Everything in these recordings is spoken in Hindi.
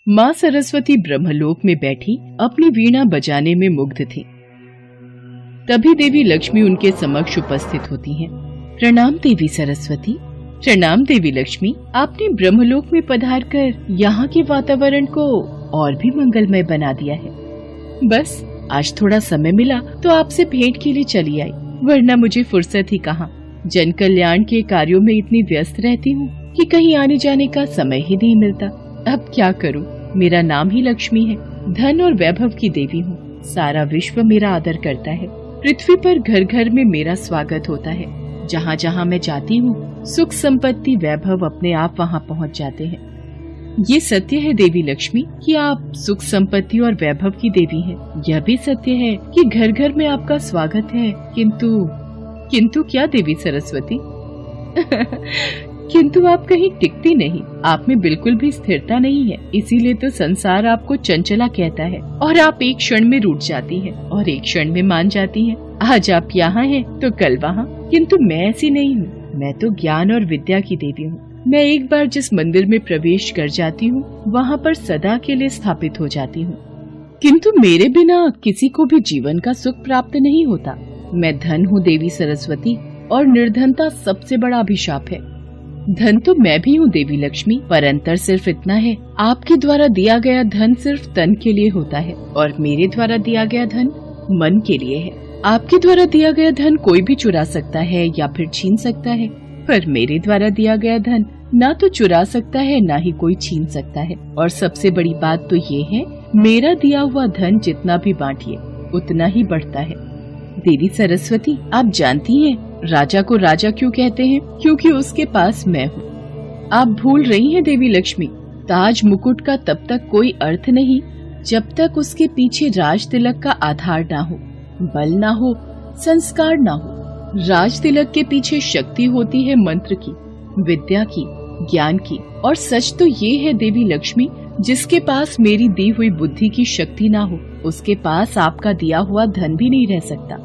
माँ सरस्वती ब्रह्मलोक में बैठी अपनी वीणा बजाने में मुग्ध थी। तभी देवी लक्ष्मी उनके समक्ष उपस्थित होती हैं। प्रणाम देवी सरस्वती। प्रणाम देवी लक्ष्मी। आपने ब्रह्मलोक में पधारकर यहाँ के वातावरण को और भी मंगलमय बना दिया है। बस आज थोड़ा समय मिला तो आपसे भेंट के लिए चली आई, वरना मुझे फुर्सत ही कहाँ। जन कल्याण के कार्यों में इतनी व्यस्त रहती हूँ कि कहीं आने जाने का समय ही नहीं मिलता। अब क्या करूँ, मेरा नाम ही लक्ष्मी है, धन और वैभव की देवी हूँ। सारा विश्व मेरा आदर करता है। पृथ्वी पर घर घर में मेरा स्वागत होता है। जहाँ जहाँ मैं जाती हूँ सुख संपत्ति वैभव अपने आप वहाँ पहुँच जाते हैं। ये सत्य है देवी लक्ष्मी कि आप सुख संपत्ति और वैभव की देवी हैं। यह भी सत्य है कि घर घर में आपका स्वागत है। किंतु क्या देवी सरस्वती? किंतु आप कहीं टिकती नहीं, आप में बिल्कुल भी स्थिरता नहीं है। इसीलिए तो संसार आपको चंचला कहता है और आप एक क्षण में रूठ जाती हैं और एक क्षण में मान जाती हैं। आज आप यहाँ हैं तो कल वहाँ। किंतु मैं ऐसी नहीं हूँ। मैं तो ज्ञान और विद्या की देवी हूँ। मैं एक बार जिस मंदिर में प्रवेश कर जाती हूँ वहाँ पर सदा के लिए स्थापित हो जाती हूँ। किंतु मेरे बिना किसी को भी जीवन का सुख प्राप्त नहीं होता। मैं धन हूँ देवी सरस्वती, और निर्धनता सबसे बड़ा अभिशाप है। धन तो मैं भी हूँ देवी लक्ष्मी, पर अंतर सिर्फ इतना है, आपके द्वारा दिया गया धन सिर्फ तन के लिए होता है और मेरे द्वारा दिया गया धन मन के लिए है। आपके द्वारा दिया गया धन कोई भी चुरा सकता है या फिर छीन सकता है, पर मेरे द्वारा दिया गया धन ना तो चुरा सकता है ना ही कोई छीन सकता है। और सबसे बड़ी बात तो ये है, मेरा दिया हुआ धन जितना भी बांटिए उतना ही बढ़ता है। देवी सरस्वती, आप जानती हैं राजा को राजा क्यों कहते हैं? क्योंकि उसके पास मैं हूँ। आप भूल रही हैं देवी लक्ष्मी, ताज मुकुट का तब तक कोई अर्थ नहीं जब तक उसके पीछे राज तिलक का आधार ना हो, बल ना हो, संस्कार ना हो। राज तिलक के पीछे शक्ति होती है मंत्र की, विद्या की, ज्ञान की। और सच तो ये है देवी लक्ष्मी, जिसके पास मेरी दी हुई बुद्धि की शक्ति ना हो उसके पास आपका दिया हुआ धन भी नहीं रह सकता।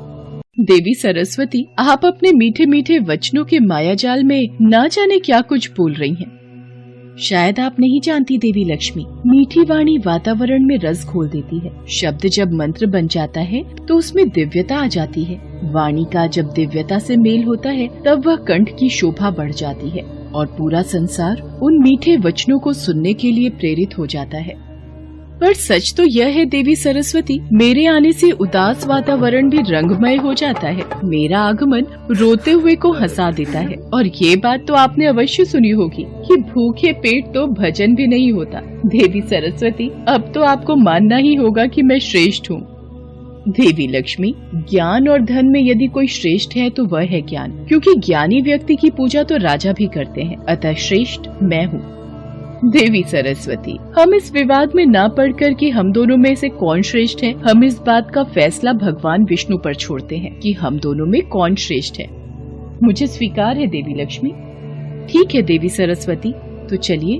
देवी सरस्वती, आप अपने मीठे मीठे वचनों के मायाजाल में ना जाने क्या कुछ बोल रही हैं। शायद आप नहीं जानती देवी लक्ष्मी, मीठी वाणी वातावरण में रस घोल देती है। शब्द जब मंत्र बन जाता है तो उसमें दिव्यता आ जाती है। वाणी का जब दिव्यता से मेल होता है तब वह कंठ की शोभा बढ़ जाती है और पूरा संसार उन मीठे वचनों को सुनने के लिए प्रेरित हो जाता है। पर सच तो यह है देवी सरस्वती, मेरे आने से उदास वातावरण भी रंगमय हो जाता है। मेरा आगमन रोते हुए को हंसा देता है। और ये बात तो आपने अवश्य सुनी होगी कि भूखे पेट तो भजन भी नहीं होता। देवी सरस्वती, अब तो आपको मानना ही होगा कि मैं श्रेष्ठ हूँ। देवी लक्ष्मी, ज्ञान और धन में यदि कोई श्रेष्ठ है तो वह है ज्ञान, क्योंकि ज्ञानी व्यक्ति की पूजा तो राजा भी करते हैं, अतः श्रेष्ठ मैं हूँ। देवी सरस्वती, हम इस विवाद में ना पड़कर कि हम दोनों में से कौन श्रेष्ठ है, हम इस बात का फैसला भगवान विष्णु पर छोड़ते हैं कि हम दोनों में कौन श्रेष्ठ है। मुझे स्वीकार है देवी लक्ष्मी। ठीक है देवी सरस्वती, तो चलिए।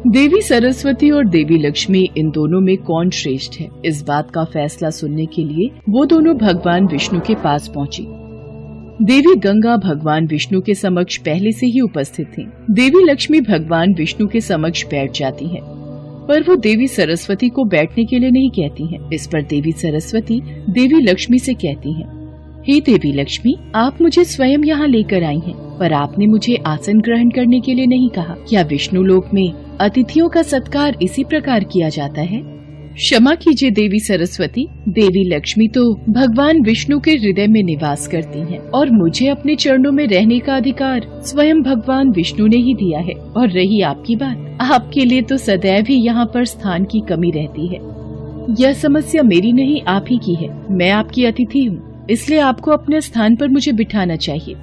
देवी सरस्वती और देवी लक्ष्मी, इन दोनों में कौन श्रेष्ठ है, इस बात का फैसला सुनने के लिए वो दोनों भगवान विष्णु के पास पहुँची। देवी गंगा भगवान विष्णु के समक्ष पहले से ही उपस्थित थीं। देवी लक्ष्मी भगवान विष्णु के समक्ष बैठ जाती हैं, पर वो देवी सरस्वती को बैठने के लिए नहीं कहती हैं। इस पर देवी सरस्वती देवी लक्ष्मी से कहती हैं, हे देवी लक्ष्मी, आप मुझे स्वयं यहाँ लेकर आई हैं, पर आपने मुझे आसन ग्रहण करने के लिए नहीं कहा। क्या विष्णु लोक में अतिथियों का सत्कार इसी प्रकार किया जाता है? क्षमा कीजिए देवी सरस्वती, देवी लक्ष्मी तो भगवान विष्णु के हृदय में निवास करती हैं और मुझे अपने चरणों में रहने का अधिकार स्वयं भगवान विष्णु ने ही दिया है। और रही आपकी बात, आपके लिए तो सदैव ही यहाँ पर स्थान की कमी रहती है। यह समस्या मेरी नहीं, आप ही की है। मैं आपकी अतिथि हूँ, इसलिए आपको अपने स्थान पर मुझे बिठाना चाहिए।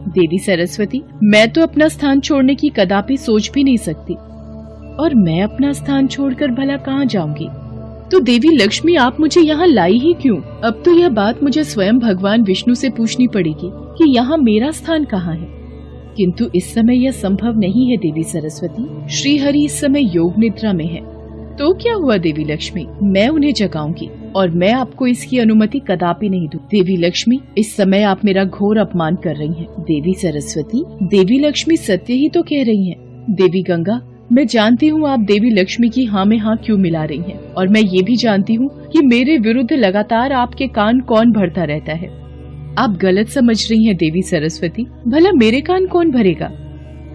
देवी सरस्वती, मैं तो अपना स्थान छोड़ने की कदापि सोच भी नहीं सकती, और मैं अपना स्थान छोड़कर भला कहाँ जाऊंगी? तो देवी लक्ष्मी, आप मुझे यहाँ लाई ही क्यों? अब तो यह बात मुझे स्वयं भगवान विष्णु से पूछनी पड़ेगी कि यहाँ मेरा स्थान कहाँ है। किंतु इस समय यह संभव नहीं है देवी सरस्वती। श्री हरि इस समय योग निद्रा में है। तो क्या हुआ देवी लक्ष्मी, मैं उन्हें जगाऊंगी और मैं आपको इसकी अनुमति कदापि नहीं दूं। देवी लक्ष्मी, इस समय आप मेरा घोर अपमान कर रही हैं। देवी सरस्वती, देवी लक्ष्मी सत्य ही तो कह रही हैं। देवी गंगा, मैं जानती हूँ आप देवी लक्ष्मी की हाँ में हाँ क्यों मिला रही हैं, और मैं ये भी जानती हूँ कि मेरे विरुद्ध लगातार आपके कान कौन भरता रहता है। आप गलत समझ रही हैं देवी सरस्वती, भला मेरे कान कौन भरेगा?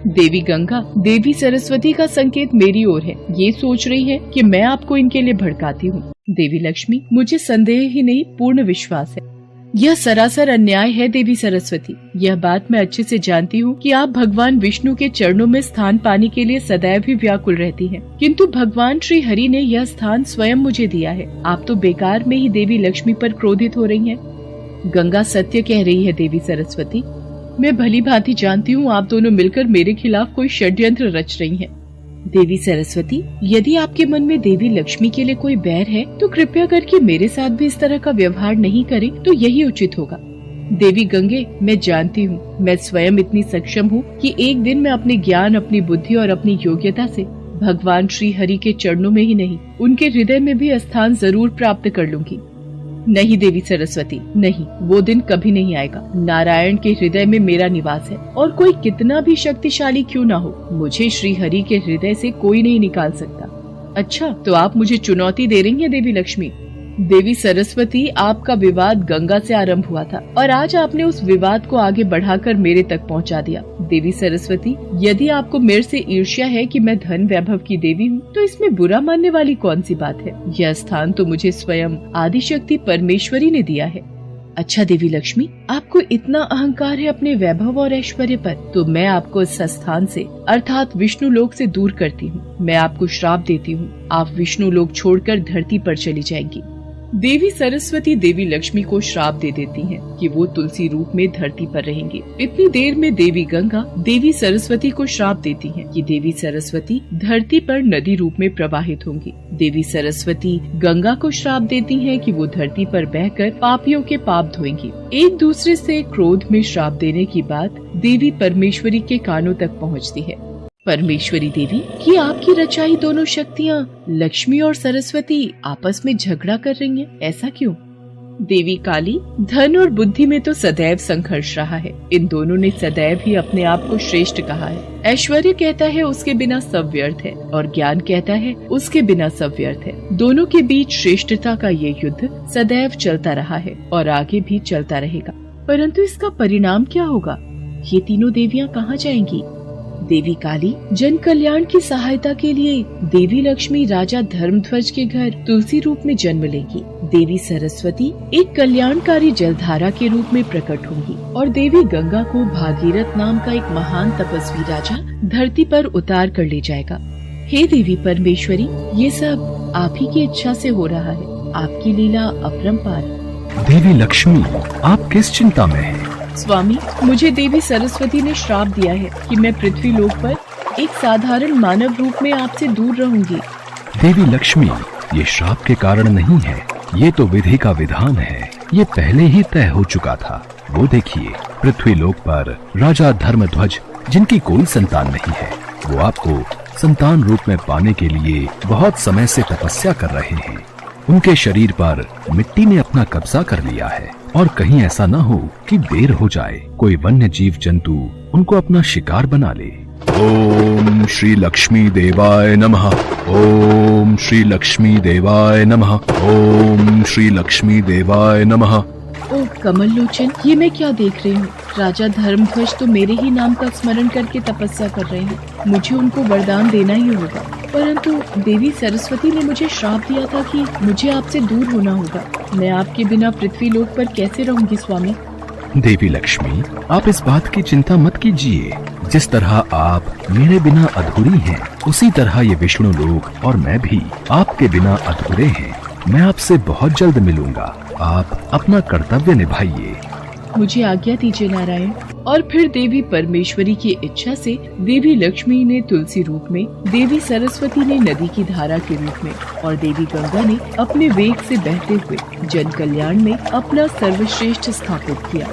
देवी गंगा देवी सरस्वती का संकेत मेरी ओर है, ये सोच रही है कि मैं आपको इनके लिए भड़काती हूँ। देवी लक्ष्मी, मुझे संदेह ही नहीं पूर्ण विश्वास है। यह सरासर अन्याय है देवी सरस्वती। यह बात मैं अच्छे से जानती हूँ कि आप भगवान विष्णु के चरणों में स्थान पाने के लिए सदैव ही व्याकुल रहती हैं, किंतु भगवान श्री हरि ने यह स्थान स्वयं मुझे दिया है। आप तो बेकार में ही देवी लक्ष्मी पर क्रोधित हो रही हैं। गंगा सत्य कह रही है देवी सरस्वती। मैं भली भांति जानती हूँ आप दोनों मिलकर मेरे खिलाफ कोई षड्यंत्र रच रही हैं। देवी सरस्वती, यदि आपके मन में देवी लक्ष्मी के लिए कोई बैर है तो कृपया करके मेरे साथ भी इस तरह का व्यवहार नहीं करें तो यही उचित होगा। देवी गंगे, मैं जानती हूँ मैं स्वयं इतनी सक्षम हूँ कि एक दिन मैं अपने ज्ञान, अपनी बुद्धि और अपनी योग्यता से भगवान श्री हरि के चरणों में ही नहीं, उनके हृदय में भी स्थान जरूर प्राप्त कर लूंगी। नहीं देवी सरस्वती, नहीं, वो दिन कभी नहीं आएगा। नारायण के हृदय में मेरा निवास है, और कोई कितना भी शक्तिशाली क्यों ना हो, मुझे श्री हरि के हृदय से कोई नहीं निकाल सकता। अच्छा, तो आप मुझे चुनौती दे रही हैं देवी लक्ष्मी। देवी सरस्वती, आपका विवाद गंगा से आरंभ हुआ था और आज आपने उस विवाद को आगे बढ़ाकर मेरे तक पहुंचा दिया। देवी सरस्वती, यदि आपको मेरे से ईर्ष्या है कि मैं धन वैभव की देवी हूँ तो इसमें बुरा मानने वाली कौन सी बात है। यह स्थान तो मुझे स्वयं आदिशक्ति परमेश्वरी ने दिया है। अच्छा देवी लक्ष्मी, आपको इतना अहंकार है अपने वैभव और ऐश्वर्य पर, तो मैं आपको इस स्थान से अर्थात विष्णु लोक से दूर करती हूँ। मैं आपको श्राप देती हूँ, आप विष्णु लोक छोड़कर धरती पर चली जाएंगी। देवी सरस्वती देवी लक्ष्मी को श्राप दे देती हैं कि वो तुलसी रूप में धरती पर रहेंगे। इतनी देर में देवी गंगा देवी सरस्वती को श्राप देती हैं कि देवी सरस्वती धरती पर नदी रूप में प्रवाहित होंगी। देवी सरस्वती गंगा को श्राप देती हैं कि वो धरती पर बहकर पापियों के पाप धोएंगी। एक दूसरे से क्रोध में श्राप देने की बात देवी परमेश्वरी के कानों तक पहुँचती है। परमेश्वरी देवी, कि आपकी रचाई दोनों शक्तियाँ लक्ष्मी और सरस्वती आपस में झगड़ा कर रही हैं, ऐसा क्यों? देवी काली, धन और बुद्धि में तो सदैव संघर्ष रहा है। इन दोनों ने सदैव ही अपने आप को श्रेष्ठ कहा है। ऐश्वर्य कहता है उसके बिना सब व्यर्थ है, और ज्ञान कहता है उसके बिना सब व्यर्थ है। दोनों के बीच श्रेष्ठता का ये युद्ध सदैव चलता रहा है और आगे भी चलता रहेगा। परंतु इसका परिणाम क्या होगा? ये तीनों देवियाँ कहाँ जाएंगी? देवी काली, जन कल्याण की सहायता के लिए देवी लक्ष्मी राजा धर्मध्वज के घर तुलसी रूप में जन्म लेगी। देवी सरस्वती एक कल्याणकारी जलधारा के रूप में प्रकट होंगी और देवी गंगा को भागीरथ नाम का एक महान तपस्वी राजा धरती पर उतार कर ले जाएगा। हे देवी परमेश्वरी, ये सब आप ही की इच्छा से हो रहा है। आपकी लीला अपरंपार। देवी लक्ष्मी, आप किस चिंता में हैं? स्वामी, मुझे देवी सरस्वती ने श्राप दिया है कि मैं पृथ्वी लोक पर एक साधारण मानव रूप में आपसे दूर रहूंगी। देवी लक्ष्मी, ये श्राप के कारण नहीं है, ये तो विधि का विधान है। ये पहले ही तय हो चुका था। वो देखिए, पृथ्वी लोक पर राजा धर्मध्वज, जिनकी कोई संतान नहीं है, वो आपको संतान रूप में पाने के लिए बहुत समय से तपस्या कर रहे हैं। उनके शरीर पर मिट्टी ने अपना कब्जा कर लिया है, और कहीं ऐसा न हो कि देर हो जाए, कोई वन्य जीव जंतु उनको अपना शिकार बना ले। ओम श्री लक्ष्मी देवाय नमः। ओम श्री लक्ष्मी देवाय नमः। ओम श्री लक्ष्मी देवाय नमः। ओ कमल लोचन, ये मैं क्या देख रही हूँ? राजा धर्मध्वज तो मेरे ही नाम का स्मरण करके तपस्या कर रहे हैं। मुझे उनको वरदान देना ही होगा। परंतु देवी सरस्वती ने मुझे श्राप दिया था कि मुझे आपसे दूर होना होगा। मैं आपके बिना पृथ्वी लोक पर कैसे रहूंगी स्वामी? देवी लक्ष्मी, आप इस बात की चिंता मत कीजिए। जिस तरह आप मेरे बिना अधूरी हैं, उसी तरह ये विष्णु लोक और मैं भी आपके बिना अधूरे हैं। मैं आपसे बहुत जल्द मिलूंगा। आप अपना कर्तव्य निभाइए। मुझे आज्ञा दीजिए नारायण। और फिर देवी परमेश्वरी की इच्छा से देवी लक्ष्मी ने तुलसी रूप में, देवी सरस्वती ने नदी की धारा के रूप में और देवी गंगा ने अपने वेग से बहते हुए जन कल्याण में अपना सर्वश्रेष्ठ स्थापित किया।